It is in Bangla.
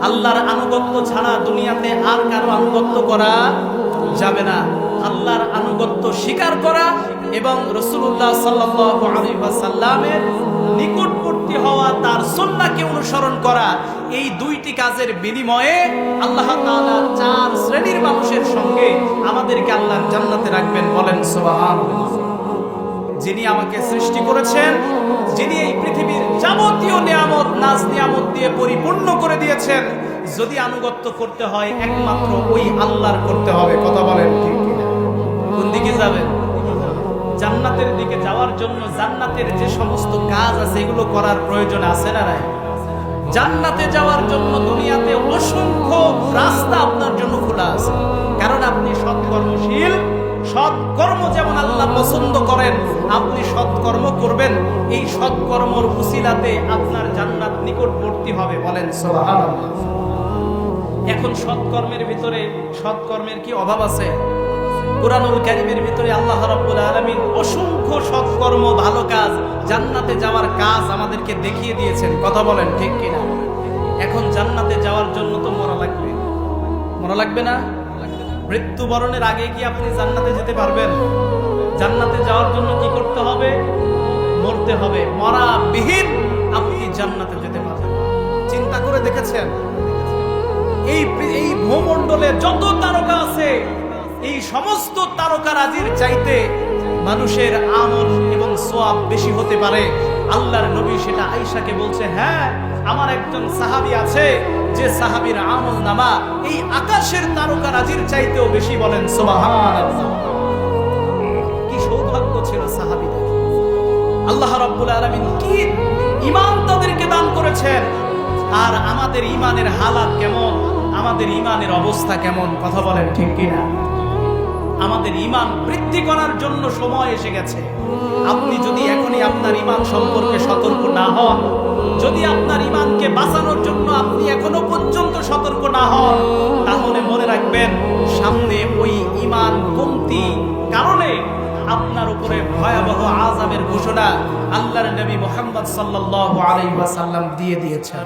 আল্লাহর আনুগত্য ছাড়া দুনিয়াতে আর কারো আনুগত্য করা যাবে না। আল্লাহর আনুগত্য স্বীকার করা এবং রাসূলুল্লাহ সাল্লাল্লাহু আলাইহি ওয়াসাল্লামের নিকটবর্তী হওয়া, তার সুন্নাহকে অনুসরণ করা, এই দুইটি কাজের বিনিময়ে আল্লাহ তাআলা চার শ্রেণীর মানুষের সঙ্গে আমাদেরকে আল্লাহর জান্নাতে রাখবেন। বলেন সুবহানাল্লাহ। যিনি আমাকে সৃষ্টি করেছেন, যিনি এই পৃথিবীর যাবতীয় নিয়ামত নাজ নিয়ামত দিয়ে পরিপূর্ণ করে দিয়েছেন, যদি আনুগত্য করতে হয় একমাত্র ওই আল্লাহর করতে হবে। কথা বলেন ঠিক কিনা? কোন দিকে যাবেন? জান্নাতের দিকে যাওয়ার জন্য জান্নাতের যে সমস্ত কাজ আছে এগুলো করার প্রয়োজন আছে না নাই? জান্নাতে যাওয়ার জন্য দুনিয়াতে অসংখ্য রাস্তা আপনার জন্য খোলা আছে, কারণ আপনি সৎকর্মশীল। সৎকর্ম যেমন আল্লাহ পছন্দ করেন, আপনি সৎকর্ম করবেন, এই সৎকর্মর উসিলাতে আপনার জান্নাত নিকটবর্তী হবে। বলেন সুবহানাল্লাহ। এখন সৎকর্মের ভিতরে সৎকর্মের কি অভাব আছে? কুরআনুল কারীমের ভিতরে আল্লাহ রাব্বুল আলামিন অসংখ্য সৎকর্ম, ভালো কাজ, জান্নাতে যাওয়ার কাজ আমাদেরকে দেখিয়ে দিয়েছেন। কথা বলেন ঠিক কিনা? এখন জান্নাতে যাওয়ার জন্য তো মরা লাগবে, মরা লাগবে না? মৃত্যুবরণের আগে কি আপনি জান্নাতে যেতে পারবেন? জান্নাতে যাওয়ার জন্য কি করতে হবে? মরতে হবে। মরা বিহীন আপনি জান্নাতে যেতে পারবেন। চিন্তা করে দেখেছেন এই ভূমণ্ডলে যত তারকা আছে, এই সমস্ত তারকারাজির চাইতে মানুষের আমল এবং সওয়াব বেশি হতে পারে। আল্লাহর নবী সেটা আয়েশাকে বলছে, হ্যাঁ আমার একজন সাহাবী আছে যে সাহাবীর আমল নামা এই আকাশের তারকারাজির চাইতেও বেশি। বলেন সুবহানাল্লাহ। কি সৌভাগ্য ছিল সাহাবীদের! আল্লাহ রাব্বুল আলামিন কি ঈমান তাদেরকে দান করেছেন। আর আমাদের ঈমানের হালাত কেমন, আমাদের ঈমানের অবস্থা কেমন? কথা বলেন ঠিক কিনা? আমাদের ঈমান বৃদ্ধি করার জন্য সময় এসে গেছে। আপনি যদি এখনই আপনার ঈমান সম্পর্কে সতর্ক না হন, যদি আপনার ঈমানকে বাঁচানোর জন্য আপনি এখনো পর্যন্ত সতর্ক না হন, তাহলে মনে রাখবেন সামনে ওই ঈমান কমতি কারণে আপনার উপরে ভয়াবহ আযাবের ঘোষণা আল্লাহর নবী মুহাম্মদ সাল্লাল্লাহু আলাইহি ওয়াসাল্লাম দিয়ে দিয়েছেন।